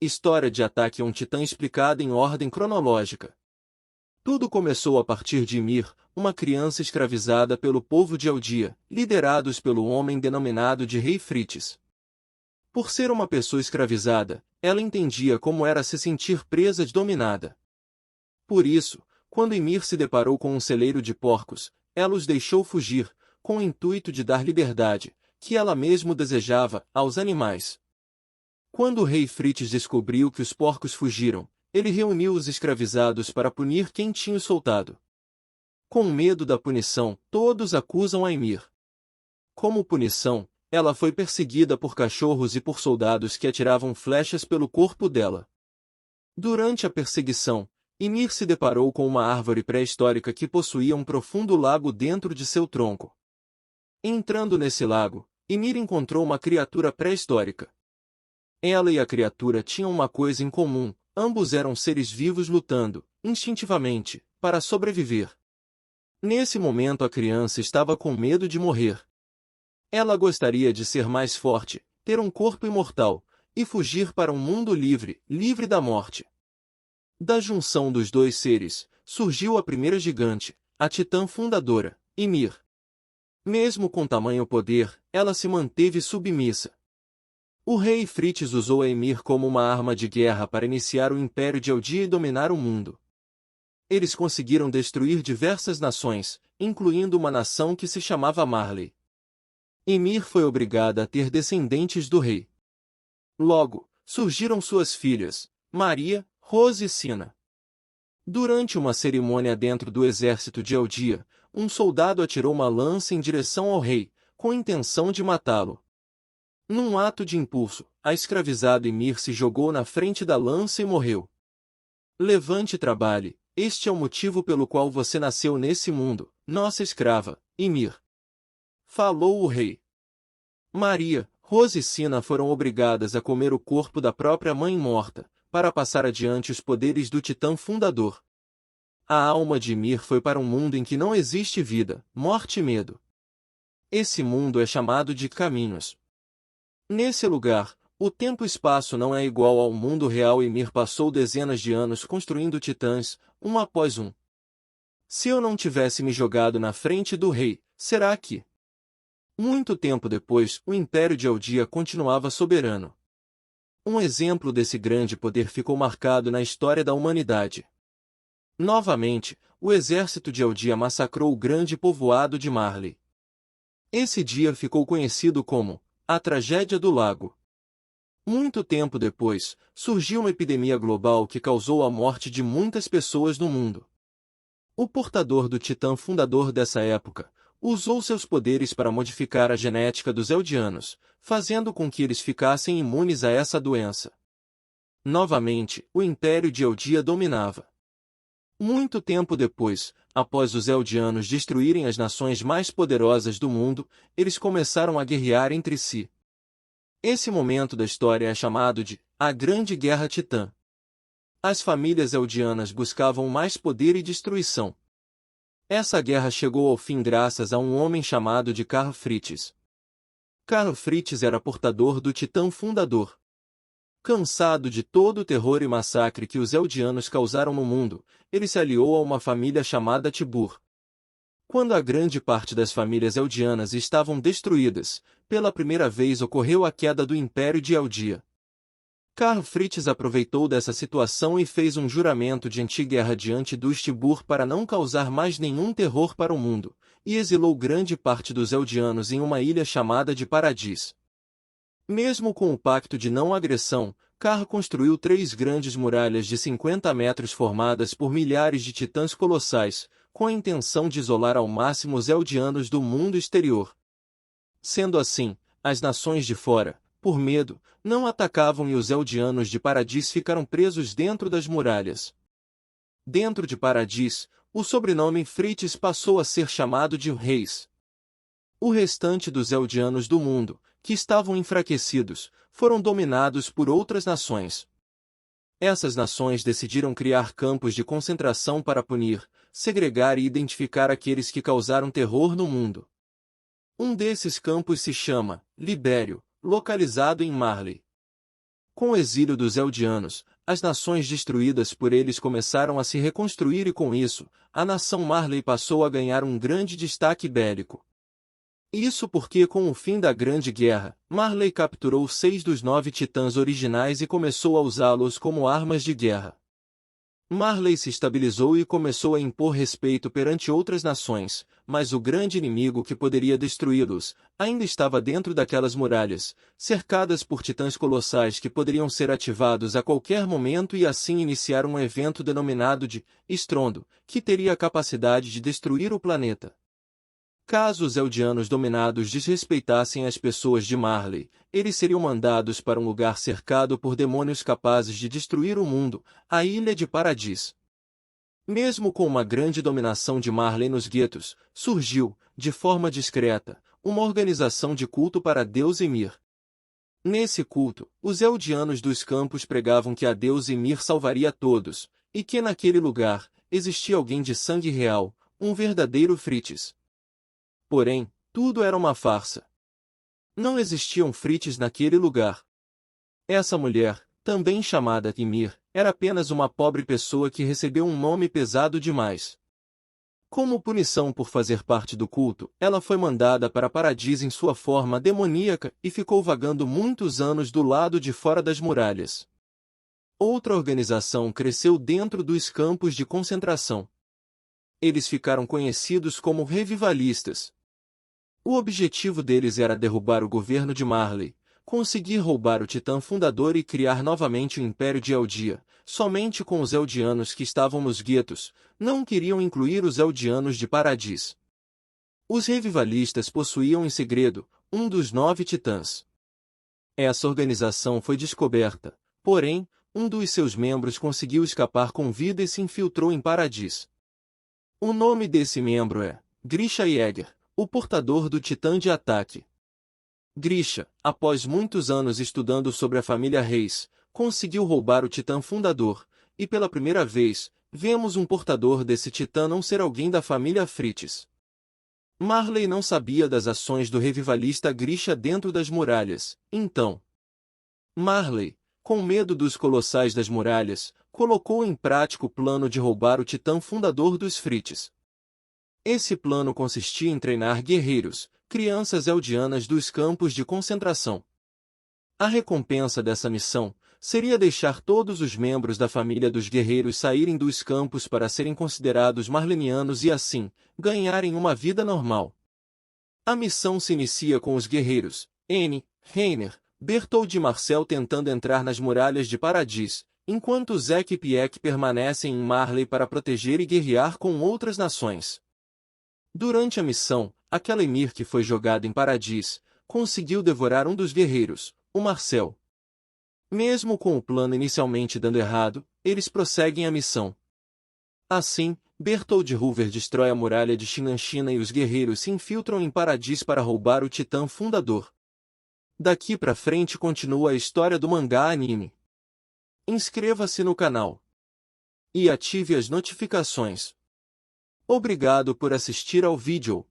História de ataque a um titã explicada em ordem cronológica. Tudo começou a partir de Ymir, uma criança escravizada pelo povo de Eldia, liderados pelo homem denominado de Rei Frites. Por ser uma pessoa escravizada, ela entendia como era se sentir presa e dominada. Por isso, quando Ymir se deparou com um celeiro de porcos, ela os deixou fugir, com o intuito de dar liberdade, que ela mesma desejava, aos animais. Quando o rei Frites descobriu que os porcos fugiram, ele reuniu os escravizados para punir quem tinha os soltado. Com medo da punição, todos acusam a Ymir. Como punição, ela foi perseguida por cachorros e por soldados que atiravam flechas pelo corpo dela. Durante a perseguição, Ymir se deparou com uma árvore pré-histórica que possuía um profundo lago dentro de seu tronco. Entrando nesse lago, Ymir encontrou uma criatura pré-histórica. Ela e a criatura tinham uma coisa em comum: ambos eram seres vivos lutando, instintivamente, para sobreviver. Nesse momento a criança estava com medo de morrer. Ela gostaria de ser mais forte, ter um corpo imortal, e fugir para um mundo livre, livre da morte. Da junção dos dois seres, surgiu a primeira gigante, a titã fundadora, Ymir. Mesmo com tamanho poder, ela se manteve submissa. O rei Frites usou a Ymir como uma arma de guerra para iniciar o Império de Eldia e dominar o mundo. Eles conseguiram destruir diversas nações, incluindo uma nação que se chamava Marley. Ymir foi obrigada a ter descendentes do rei. Logo, surgiram suas filhas, Maria, Rose e Sina. Durante uma cerimônia dentro do exército de Eldia, um soldado atirou uma lança em direção ao rei, com a intenção de matá-lo. Num ato de impulso, a escravizada Ymir se jogou na frente da lança e morreu. Levante e trabalhe, este é o motivo pelo qual você nasceu nesse mundo, nossa escrava, Ymir. Falou o rei. Maria, Rose e Sina foram obrigadas a comer o corpo da própria mãe morta, para passar adiante os poderes do titã fundador. A alma de Ymir foi para um mundo em que não existe vida, morte e medo. Esse mundo é chamado de Caminhos. Nesse lugar, o tempo e espaço não é igual ao mundo real e Ymir passou dezenas de anos construindo titãs, um após um. Se eu não tivesse me jogado na frente do rei, será que? Muito tempo depois, o Império de Eldia continuava soberano. Um exemplo desse grande poder ficou marcado na história da humanidade. Novamente, o exército de Eldia massacrou o grande povoado de Marley. Esse dia ficou conhecido como a Tragédia do Lago. Muito tempo depois, surgiu uma epidemia global que causou a morte de muitas pessoas no mundo. O portador do titã fundador dessa época usou seus poderes para modificar a genética dos Eldianos, fazendo com que eles ficassem imunes a essa doença. Novamente, o Império de Eldia dominava. Muito tempo depois, após os Eldianos destruírem as nações mais poderosas do mundo, eles começaram a guerrear entre si. Esse momento da história é chamado de a Grande Guerra Titã. As famílias eldianas buscavam mais poder e destruição. Essa guerra chegou ao fim graças a um homem chamado de Karl Frites. Karl Frites era portador do titã fundador. Cansado de todo o terror e massacre que os Eldianos causaram no mundo, ele se aliou a uma família chamada Tibur. Quando a grande parte das famílias Eldianas estavam destruídas, pela primeira vez ocorreu a queda do Império de Eldia. Karl Frites aproveitou dessa situação e fez um juramento de anti-guerra diante dos Tibur para não causar mais nenhum terror para o mundo, e exilou grande parte dos Eldianos em uma ilha chamada de Paradis. Mesmo com o pacto de não agressão, Karl construiu 3 grandes muralhas de 50 metros formadas por milhares de titãs colossais, com a intenção de isolar ao máximo os Eldianos do mundo exterior. Sendo assim, as nações de fora, por medo, não atacavam e os Eldianos de Paradis ficaram presos dentro das muralhas. Dentro de Paradis, o sobrenome Frites passou a ser chamado de Reis. O restante dos Eldianos do mundo, que estavam enfraquecidos, foram dominados por outras nações. Essas nações decidiram criar campos de concentração para punir, segregar e identificar aqueles que causaram terror no mundo. Um desses campos se chama Libério, localizado em Marley. Com o exílio dos Eldianos, as nações destruídas por eles começaram a se reconstruir e com isso, a nação Marley passou a ganhar um grande destaque bélico. Isso porque com o fim da Grande Guerra, Marley capturou 6 dos 9 titãs originais e começou a usá-los como armas de guerra. Marley se estabilizou e começou a impor respeito perante outras nações, mas o grande inimigo que poderia destruí-los ainda estava dentro daquelas muralhas, cercadas por titãs colossais que poderiam ser ativados a qualquer momento e assim iniciar um evento denominado de Estrondo, que teria a capacidade de destruir o planeta. Caso os Eldianos dominados desrespeitassem as pessoas de Marley, eles seriam mandados para um lugar cercado por demônios capazes de destruir o mundo, a Ilha de Paradis. Mesmo com uma grande dominação de Marley nos guetos, surgiu, de forma discreta, uma organização de culto para a Deus Ymir. Nesse culto, os Eldianos dos campos pregavam que a Deus Ymir salvaria todos, e que naquele lugar, existia alguém de sangue real, um verdadeiro Frites. Porém, tudo era uma farsa. Não existiam Frites naquele lugar. Essa mulher, também chamada Ymir, era apenas uma pobre pessoa que recebeu um nome pesado demais. Como punição por fazer parte do culto, ela foi mandada para Paradis em sua forma demoníaca e ficou vagando muitos anos do lado de fora das muralhas. Outra organização cresceu dentro dos campos de concentração. Eles ficaram conhecidos como revivalistas. O objetivo deles era derrubar o governo de Marley, conseguir roubar o Titã fundador e criar novamente o Império de Eldia. Somente com os Eldianos que estavam nos guetos, não queriam incluir os Eldianos de Paradis. Os revivalistas possuíam em segredo um dos 9 titãs. Essa organização foi descoberta, porém, um dos seus membros conseguiu escapar com vida e se infiltrou em Paradis. O nome desse membro é Grisha Jäger, o portador do Titã de ataque. Grisha, após muitos anos estudando sobre a família Reis, conseguiu roubar o Titã fundador, e pela primeira vez, vemos um portador desse Titã não ser alguém da família Frites. Marley não sabia das ações do revivalista Grisha dentro das muralhas, então Marley, com medo dos colossais das muralhas, colocou em prática o plano de roubar o Titã fundador dos Frites. Esse plano consistia em treinar guerreiros, crianças eldianas dos campos de concentração. A recompensa dessa missão seria deixar todos os membros da família dos guerreiros saírem dos campos para serem considerados marlenianos e assim, ganharem uma vida normal. A missão se inicia com os guerreiros N, Reiner, Bertold e Marcel tentando entrar nas muralhas de Paradis, enquanto Zack e Pieck permanecem em Marley para proteger e guerrear com outras nações. Durante a missão, aquela Ymir que foi jogada em Paradis, conseguiu devorar um dos guerreiros, o Marcel. Mesmo com o plano inicialmente dando errado, eles prosseguem a missão. Assim, Bertold Hoover destrói a muralha de Shiganshina e os guerreiros se infiltram em Paradis para roubar o Titã fundador. Daqui pra frente continua a história do mangá anime. Inscreva-se no canal e ative as notificações. Obrigado por assistir ao vídeo.